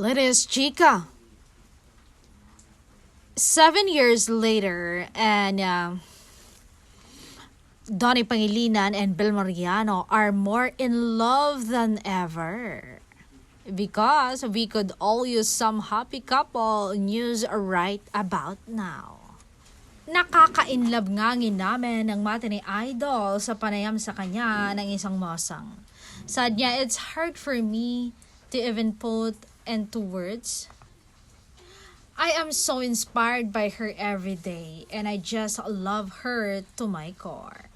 Latest Chica. 7 years later, and Donnie Pangilinan and Bill Mariano are more in love than ever. Because we could all use some happy couple news right about now. Nakaka-inlove nga namin ng matinee idol sa panayam sa kanya ng isang mosang. Saad niya, it's hard for me to even put into words. I am so inspired by her every day and I just love her to my core.